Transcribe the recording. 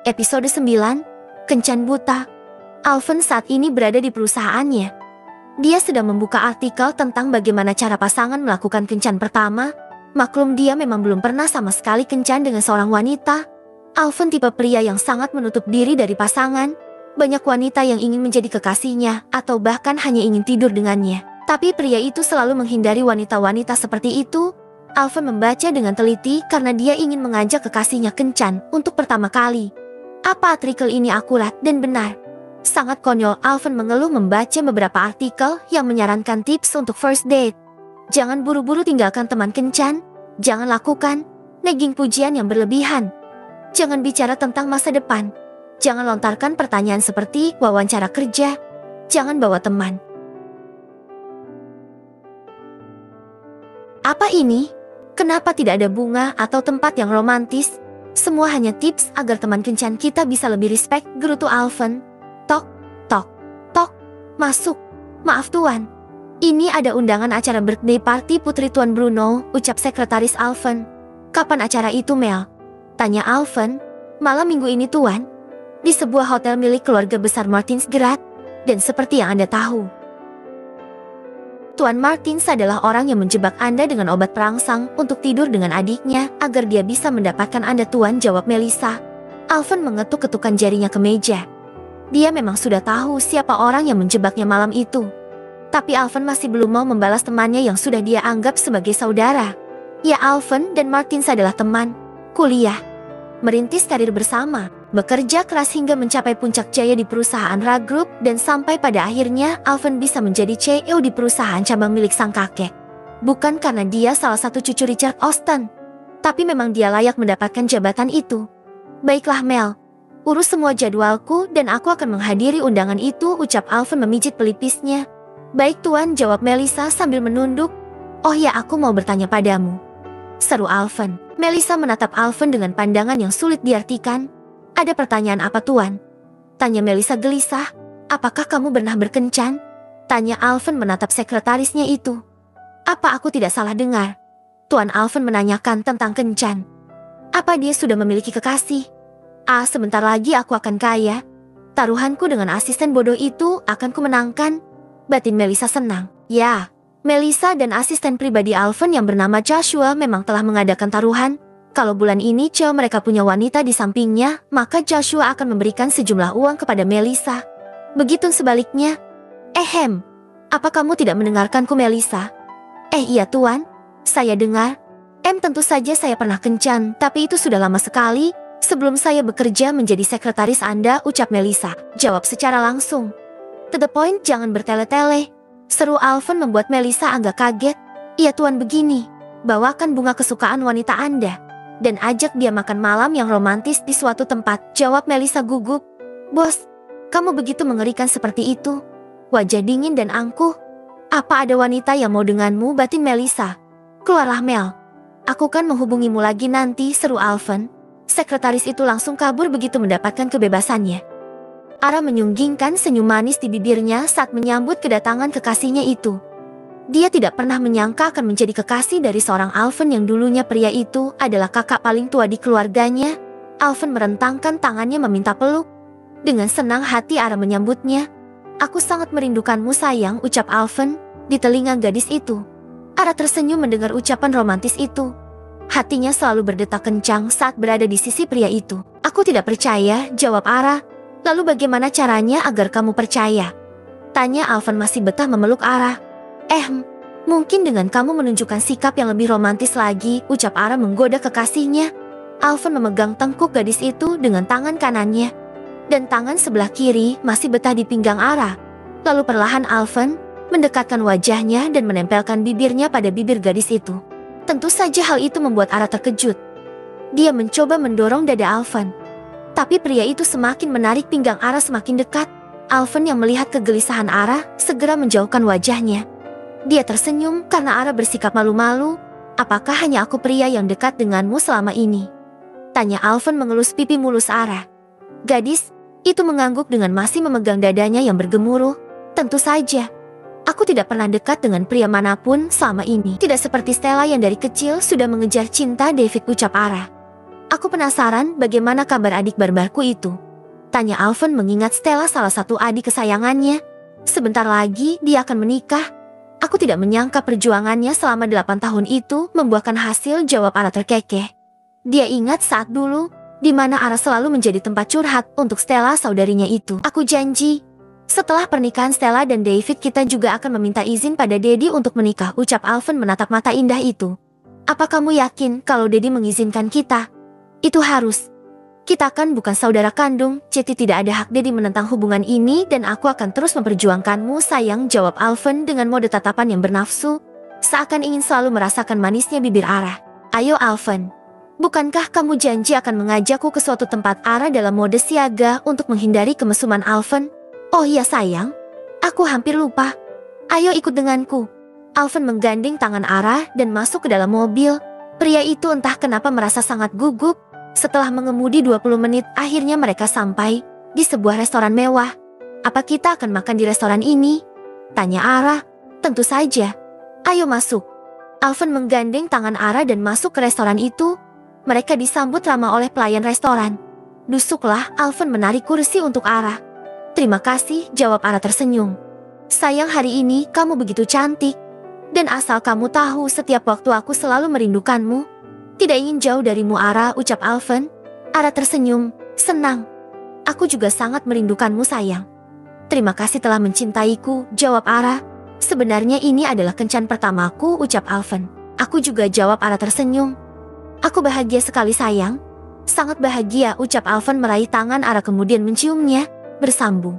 Episode 9, Kencan Buta. Alvin saat ini berada di perusahaannya. Dia sedang membuka artikel tentang bagaimana cara pasangan melakukan kencan pertama. Maklum dia memang belum pernah sama sekali kencan dengan seorang wanita. Alvin tipe pria yang sangat menutup diri dari pasangan. Banyak wanita yang ingin menjadi kekasihnya atau bahkan hanya ingin tidur dengannya. Tapi pria itu selalu menghindari wanita-wanita seperti itu. Alvin membaca dengan teliti karena dia ingin mengajak kekasihnya kencan untuk pertama kali. Apa artikel ini akurat dan benar? Sangat konyol Alvin mengeluh membaca beberapa artikel yang menyarankan tips untuk first date. Jangan buru-buru tinggalkan teman kencan. Jangan lakukan nagging pujian yang berlebihan. Jangan bicara tentang masa depan. Jangan lontarkan pertanyaan seperti wawancara kerja. Jangan bawa teman. Apa ini? Kenapa tidak ada bunga atau tempat yang romantis? Semua hanya tips agar teman kencan kita bisa lebih respect, gerutu Alvin. Tok, tok, tok. Masuk. Maaf tuan. Ini ada undangan acara birthday party putri Tuan Bruno, ucap sekretaris Alvin. Kapan acara itu, Mel? Tanya Alvin. Malam minggu ini tuan. Di sebuah hotel milik keluarga besar Martinsgrad. Dan seperti yang Anda tahu, Tuan Martins adalah orang yang menjebak Anda dengan obat perangsang untuk tidur dengan adiknya agar dia bisa mendapatkan Anda, tuan, jawab Melissa. Alvin mengetuk-ketukan jarinya ke meja. Dia memang sudah tahu siapa orang yang menjebaknya malam itu. Tapi Alvin masih belum mau membalas temannya yang sudah dia anggap sebagai saudara. Ya, Alvin dan Martins adalah teman kuliah, merintis karir bersama, bekerja keras hingga mencapai puncak jaya di perusahaan Ra Group, dan sampai pada akhirnya Alvin bisa menjadi CEO di perusahaan cabang milik sang kakek. Bukan karena dia salah satu cucu Richard Austin, tapi memang dia layak mendapatkan jabatan itu. Baiklah Mel, urus semua jadwalku dan aku akan menghadiri undangan itu, ucap Alvin memijit pelipisnya. Baik tuan, jawab Melissa sambil menunduk. Oh ya, aku mau bertanya padamu, seru Alvin. Melissa menatap Alvin dengan pandangan yang sulit diartikan. Ada pertanyaan apa tuan? Tanya Melissa gelisah. Apakah kamu pernah berkencan? Tanya Alvin menatap sekretarisnya itu. Apa aku tidak salah dengar? Tuan Alvin menanyakan tentang kencan. Apa dia sudah memiliki kekasih? Sebentar lagi aku akan kaya. Taruhanku dengan asisten bodoh itu akan kumenangkan. Batin Melissa senang. Ya, Melissa dan asisten pribadi Alvin yang bernama Joshua memang telah mengadakan taruhan. Kalau bulan ini mereka punya wanita di sampingnya, maka Joshua akan memberikan sejumlah uang kepada Melissa. Begitu sebaliknya. Apa kamu tidak mendengarkanku, Melissa? Iya tuan, saya dengar. Tentu saja saya pernah kencan, tapi itu sudah lama sekali. Sebelum saya bekerja menjadi sekretaris Anda, ucap Melissa. Jawab secara langsung. To the point, jangan bertele-tele. Seru Alvin membuat Melissa agak kaget. Iya tuan, begini. Bawakan bunga kesukaan wanita Anda dan ajak dia makan malam yang romantis di suatu tempat, jawab Melissa gugup. Bos, kamu begitu mengerikan seperti itu. Wajah dingin dan angkuh. Apa ada wanita yang mau denganmu, batin Melissa. Keluarlah Mel. Aku kan menghubungimu lagi nanti, seru Alvin. Sekretaris itu langsung kabur begitu mendapatkan kebebasannya. Ara menyunggingkan senyum manis di bibirnya saat menyambut kedatangan kekasihnya itu. Dia tidak pernah menyangka akan menjadi kekasih dari seorang Alvin yang dulunya pria itu adalah kakak paling tua di keluarganya. Alvin merentangkan tangannya meminta peluk. Dengan senang hati Ara menyambutnya. Aku sangat merindukanmu sayang, ucap Alvin di telinga gadis itu. Ara tersenyum mendengar ucapan romantis itu. Hatinya selalu berdetak kencang saat berada di sisi pria itu. Aku tidak percaya, jawab Ara. Lalu bagaimana caranya agar kamu percaya? Tanya Alvin masih betah memeluk Ara. Mungkin dengan kamu menunjukkan sikap yang lebih romantis lagi, ucap Ara menggoda kekasihnya. Alvin memegang tengkuk gadis itu dengan tangan kanannya. Dan tangan sebelah kiri masih betah di pinggang Ara. Lalu perlahan Alvin mendekatkan wajahnya dan menempelkan bibirnya pada bibir gadis itu. Tentu saja hal itu membuat Ara terkejut. Dia mencoba mendorong dada Alvin. Tapi pria itu semakin menarik pinggang Ara semakin dekat. Alvin yang melihat kegelisahan Ara segera menjauhkan wajahnya. Dia tersenyum karena Ara bersikap malu-malu. Apakah hanya aku pria yang dekat denganmu selama ini? Tanya Alvin mengelus pipi mulus Ara. Gadis itu mengangguk dengan masih memegang dadanya yang bergemuruh. Tentu saja. Aku tidak pernah dekat dengan pria manapun selama ini. Tidak seperti Stella yang dari kecil sudah mengejar cinta, David, ucap Ara. Aku penasaran bagaimana kabar adik barbarku itu. Tanya Alvan mengingat Stella salah satu adik kesayangannya. Sebentar lagi dia akan menikah. Aku tidak menyangka perjuangannya selama 8 tahun itu membuahkan hasil, jawab Ara terkekeh. Dia ingat saat dulu, di mana Ara selalu menjadi tempat curhat untuk Stella saudarinya itu. Aku janji, setelah pernikahan Stella dan David kita juga akan meminta izin pada Daddy untuk menikah, ucap Alvan menatap mata indah itu. Apa kamu yakin kalau Daddy mengizinkan kita? Itu harus. Kita kan bukan saudara kandung, jadi tidak ada hak Daddy menentang hubungan ini dan aku akan terus memperjuangkanmu sayang, jawab Alvan dengan mode tatapan yang bernafsu, seakan ingin selalu merasakan manisnya bibir Ara. Ayo Alvan, bukankah kamu janji akan mengajakku ke suatu tempat? Ara dalam mode siaga untuk menghindari kemesuman Alvan. Oh iya sayang, aku hampir lupa. Ayo ikut denganku. Alvan menggandeng tangan Ara dan masuk ke dalam mobil. Pria itu entah kenapa merasa sangat gugup. Setelah mengemudi 20 menit, akhirnya mereka sampai di sebuah restoran mewah. Apa kita akan makan di restoran ini? Tanya Ara. Tentu saja. Ayo masuk. Alvan menggandeng tangan Ara dan masuk ke restoran itu. Mereka disambut ramah oleh pelayan restoran. Dusuklah, Alvan menarik kursi untuk Ara. Terima kasih, jawab Ara tersenyum. Sayang, hari ini kamu begitu cantik. Dan asal kamu tahu, setiap waktu aku selalu merindukanmu. Tidak ingin jauh darimu Ara, ucap Alvan. Ara tersenyum, senang. Aku juga sangat merindukanmu sayang. Terima kasih telah mencintaiku, jawab Ara. Sebenarnya ini adalah kencan pertamaku, ucap Alvan. Aku juga, jawab Ara tersenyum. Aku bahagia sekali sayang. Sangat bahagia, ucap Alvan meraih tangan Ara kemudian menciumnya, bersambung.